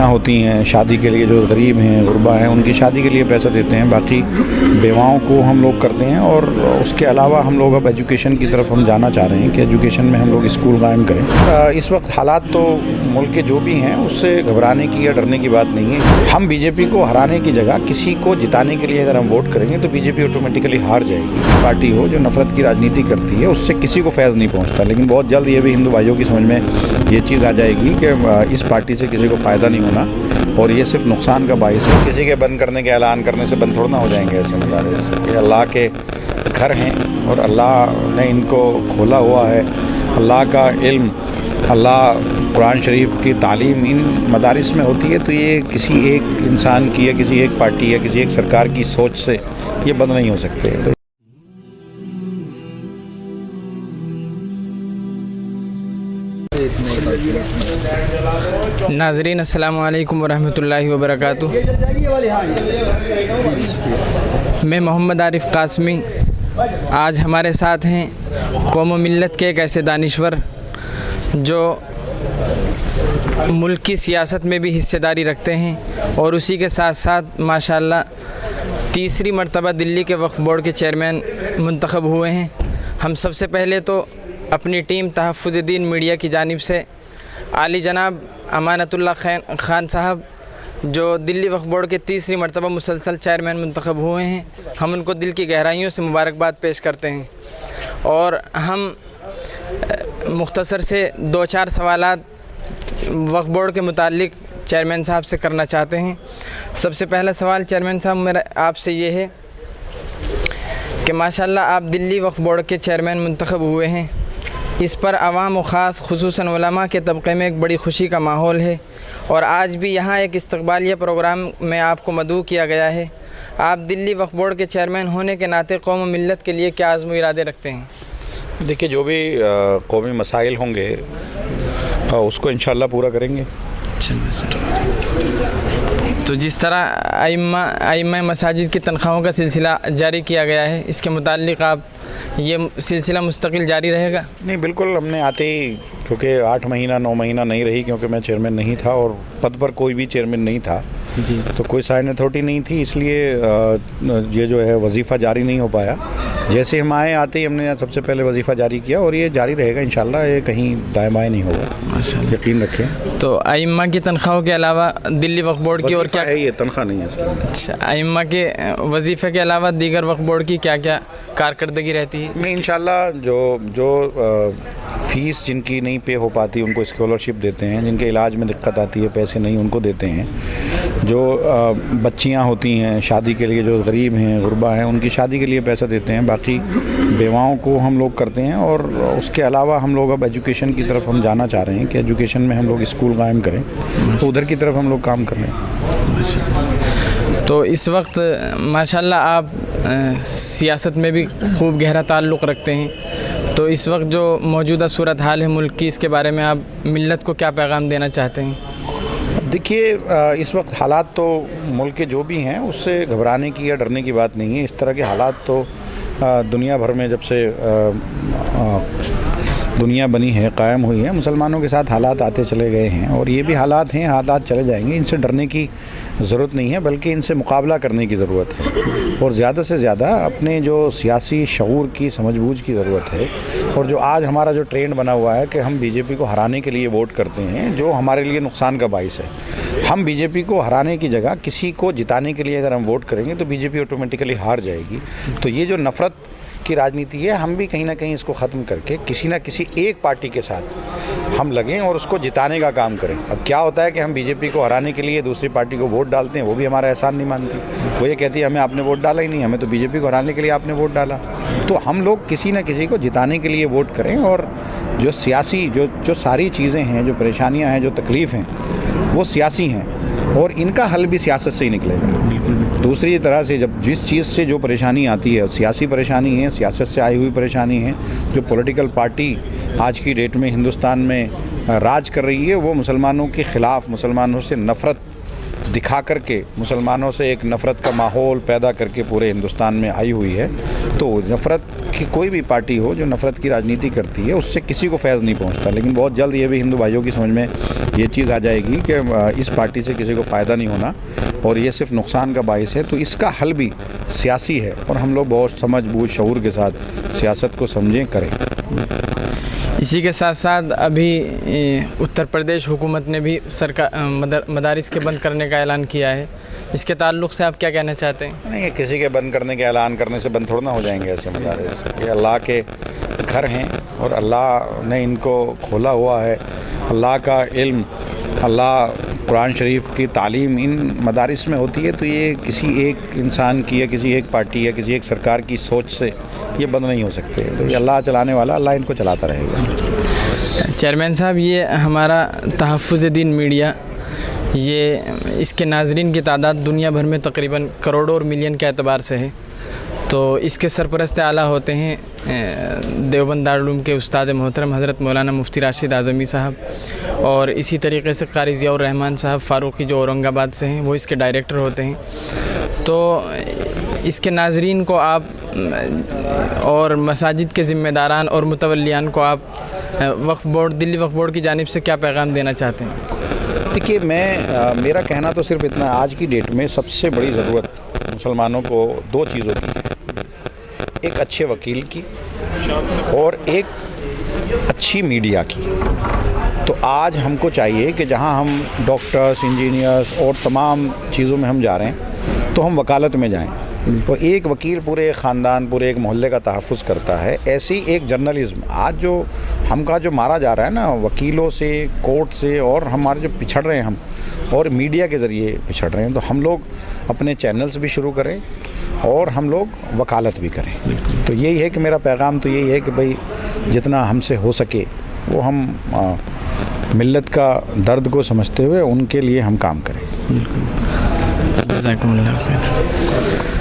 बच्चियां होती हैं शादी के लिए, जो गरीब हैं गुरबा हैं, उनकी शादी के लिए पैसा देते हैं। बाकी बेवाओं को हम लोग करते हैं। और उसके अलावा हम लोग अब एजुकेशन की तरफ हम जाना चाह रहे हैं कि एजुकेशन में हम लोग स्कूल कायम करें। इस वक्त हालात तो मुल्क के जो भी हैं उससे घबराने की या डरने की बात नहीं है। हम बीजेपी को हराने की जगह किसी को जिताने के लिए अगर हम वोट करेंगे तो बीजेपी ऑटोमेटिकली हार जाएगी। पार्टी हो जो नफरत की राजनीति करती है उससे किसी को फैज़ नहीं पहुँचता। लेकिन बहुत जल्द ये भी हिंदू भाइयों की समझ में ये चीज़ आ जाएगी कि इस पार्टी से किसी को फ़ायदा नहीं होना और ये सिर्फ नुकसान का बाइस है। किसी के बंद करने के ऐलान करने से बंद थोड़ा ना हो जाएंगे ऐसे मदारिस। ये अल्लाह के घर हैं और अल्लाह ने इनको खोला हुआ है। अल्लाह का इल्म, अल्लाह कुरान शरीफ की तालीम इन मदारिस में होती है। तो ये किसी एक इंसान की या किसी एक पार्टी या किसी एक सरकार की सोच से ये बंद नहीं हो सकते। तो नाज़रीन अस्सलामु अलैकुम वरहमतुल्लाहि वबरकातुहू। मैं मोहम्मद आरिफ कासमी। आज हमारे साथ हैं कौम व मिल्लत के एक ऐसे दानिश्वर जो मुल्क की सियासत में भी हिस्सेदारी रखते हैं और उसी के साथ साथ माशाअल्लाह तीसरी मरतबा दिल्ली के वक्फ बोर्ड के चेयरमैन मुंतखब हुए हैं। हम सबसे पहले तो अपनी टीम तहफ़्फ़ुज़-ए-दीन मीडिया की जानिब से आली जनाब अमानतुल्लाह खान साहब जो दिल्ली वक्फ बोर्ड के तीसरी मरतबा मुसलसल चेयरमैन मुंतखब हुए हैं, हम उनको दिल की गहराइयों से मुबारकबाद पेश करते हैं। और हम मुख्तसर से 2-4 सवालात वक्फ बोर्ड के मुताल्लिक चेयरमैन साहब से करना चाहते हैं। सबसे पहला सवाल चेयरमैन साहब मेरा आपसे ये है कि माशाअल्लाह आप दिल्ली वक्फ बोर्ड के चेयरमैन मुंतखब हुए हैं। इस पर आवाम व ख़ास खुसूसन उलमा के तबक़े में एक बड़ी खुशी का माहौल है और आज भी यहाँ एक इस्तक़बालिया प्रोग्राम में आपको मदऊ किया गया है। आप दिल्ली वक्फ बोर्ड के चेयरमैन होने के नाते कौम व मिल्लत के लिए क्या आज़्म व इरादे रखते हैं? देखिए, जो भी कौमी मसाइल होंगे उसको इंशाअल्लाह पूरा करेंगे। तो जिस तरह आइम्मा मसाजिद की तनख्वाहों का सिलसिला जारी किया गया है, इसके मुताल्लिक़ आप ये सिलसिला मुस्तकिल जारी रहेगा? नहीं, बिल्कुल। हमने आते ही, क्योंकि 8 महीना 9 महीना नहीं रही, क्योंकि मैं चेयरमैन नहीं था और पद पर कोई भी चेयरमैन नहीं था जी, तो कोई साइन अथॉरिटी नहीं थी, इसलिए ये जो है वजीफ़ा जारी नहीं हो पाया। जैसे हम आए आते ही हमने सबसे पहले वजीफ़ा जारी किया और ये जारी रहेगा इंशाल्लाह। ये कहीं दाएँ बाएँ नहीं होगा, यकीन रखें। तो आइम्मा की तनख्वाहों के अलावा दिल्ली वक्फ बोर्ड की और क्या है? ये तनख्वाह नहीं है सर। अच्छा, आइम्मा के वजीफ़े के अलावा दीगर वक्फ बोर्ड की क्या क्या कारकर्दगी रहती है? नहीं, इंशाल्लाह जो फ़ीस जिनकी नहीं पे हो पाती उनको स्कॉलरशिप देते हैं, जिनके इलाज में दिक्कत आती है पैसे नहीं उनको देते हैं, जो बच्चियां होती हैं शादी के लिए, जो गरीब हैं गुरबा हैं, उनकी शादी के लिए पैसा देते हैं। बाकी बेवाओं को हम लोग करते हैं। और उसके अलावा हम लोग अब एजुकेशन की तरफ हम जाना चाह रहे हैं कि एजुकेशन में हम लोग स्कूल कायम करें, तो उधर की तरफ हम लोग काम कर रहे हैं। तो इस वक्त माशाल्लाह आप सियासत में भी खूब गहरा ताल्लुक़ रखते हैं, तो इस वक्त जो मौजूदा सूरत हाल है मुल्क की, इसके बारे में आप मिल्लत को क्या पैगाम देना चाहते हैं? देखिए, इस वक्त हालात तो मुल्क के जो भी हैं उससे घबराने की या डरने की बात नहीं है। इस तरह के हालात तो दुनिया भर में जब से दुनिया बनी है, कायम हुई है, मुसलमानों के साथ हालात आते चले गए हैं और ये भी हालात हैं, हालात चले जाएंगे। इनसे डरने की ज़रूरत नहीं है, बल्कि इनसे मुकाबला करने की ज़रूरत है और ज़्यादा से ज़्यादा अपने जो सियासी शऊर की समझबूझ की ज़रूरत है। और जो आज हमारा जो ट्रेंड बना हुआ है कि हम बीजेपी को हराने के लिए वोट करते हैं, जो हमारे लिए नुकसान का बाइस है। हम बीजेपी को हराने की जगह किसी को जिताने के लिए अगर हम वोट करेंगे तो बीजेपी ऑटोमेटिकली हार जाएगी। तो ये जो नफ़रत की राजनीति है, हम भी कहीं ना कहीं इसको ख़त्म करके किसी ना किसी एक पार्टी के साथ हम लगें और उसको जिताने का काम करें। अब क्या होता है कि हम बीजेपी को हराने के लिए दूसरी पार्टी को वोट डालते हैं, वो भी हमारा एहसान नहीं मानती। वो ये कहती है हमें आपने वोट डाला ही नहीं, हमें तो बीजेपी को हराने के लिए आपने वोट डाला। तो हम लोग किसी न किसी को जिताने के लिए वोट करें और जो सियासी जो सारी चीज़ें हैं, जो परेशानियाँ हैं, जो तकलीफ़ हैं, वो सियासी हैं और इनका हल भी सियासत से ही निकलेगा। दूसरी तरह से जब जिस चीज़ से जो परेशानी आती है, सियासी परेशानी है, सियासत से आई हुई परेशानी है, जो पॉलिटिकल पार्टी आज की डेट में हिंदुस्तान में राज कर रही है, वो मुसलमानों के ख़िलाफ़, मुसलमानों से नफ़रत दिखा करके, मुसलमानों से एक नफ़रत का माहौल पैदा करके पूरे हिंदुस्तान में आई हुई है। तो नफ़रत देखिए, कोई भी पार्टी हो जो नफ़रत की राजनीति करती है उससे किसी को फैज़ नहीं पहुंचता, लेकिन बहुत जल्द ये भी हिंदू भाइयों की समझ में ये चीज़ आ जाएगी कि इस पार्टी से किसी को फ़ायदा नहीं होना और ये सिर्फ नुकसान का बाइस है। तो इसका हल भी सियासी है और हम लोग बहुत समझ बूझ शऊर के साथ सियासत को समझें, करें। इसी के साथ साथ अभी उत्तर प्रदेश हुकूमत ने भी सरकार मदारिस के बंद करने का ऐलान किया है। इसके ताल्लुक़ से आप क्या कहना चाहते हैं? नहीं, किसी के बंद करने के ऐलान करने से बंद थोड़ा ना हो जाएंगे ऐसे मदारिस। ये अल्लाह के घर हैं और अल्लाह ने इनको खोला हुआ है। अल्लाह का इल्म, अल्लाह कुरान शरीफ की तालीम इन मदारिस में होती है। तो ये किसी एक इंसान की या किसी एक पार्टी या किसी एक सरकार की सोच से ये बंद नहीं हो सकते। तो ये अल्लाह चलाने वाला, अल्लाह इनको चलाता रहेगा। चेयरमैन साहब, ये हमारा तहफ़्फ़ुज़ दीन मीडिया, ये इसके नाज़रीन की तादाद दुनिया भर में तकरीबन करोड़ों और मिलियन के एतबार से है। तो इसके सरपरस्त आला होते हैं देवबंद दारुल उलूम के उस्ताद मोहतरम हज़रत मौलाना मुफ्ती राशिद आज़मी साहब, और इसी तरीके से क़ारी ज़ियाउर रहमान साहब फ़ारूक़ी जो औरंगाबाद से हैं, वो इसके डायरेक्टर होते हैं। तो इसके नाज़रीन को आप और मसाजिद के ज़िम्मेदारान और मुतवल्लियान को आप वक्फ़ बोर्ड, दिल्ली वक्फ़ बोर्ड की जानिब से क्या पैगाम देना चाहते हैं? देखिए, मेरा कहना तो सिर्फ इतना, आज की डेट में सबसे बड़ी ज़रूरत मुसलमानों को दो चीज़ों की है, एक अच्छे वकील की और एक अच्छी मीडिया की। तो आज हमको चाहिए कि जहां हम डॉक्टर्स, इंजीनियर्स और तमाम चीज़ों में हम जा रहे हैं तो हम वकालत में जाएं। और एक वकील पूरे एक ख़ानदान, पूरे एक मोहल्ले का तहफ़्फ़ुज़ करता है। ऐसी एक जर्नलिज़्म आज जो हमका जो मारा जा रहा है ना, वकीलों से, कोर्ट से, और हमारे जो पिछड़ रहे हैं हम और मीडिया के ज़रिए पिछड़ रहे हैं, तो हम लोग अपने चैनल्स भी शुरू करें और हम लोग वकालत भी करें। तो यही है कि मेरा पैगाम तो यही है कि भाई जितना हमसे हो सके वो हम मिल्लत का दर्द को समझते हुए उनके लिए हम काम करें। जज़ाकुमुल्लाह खैर।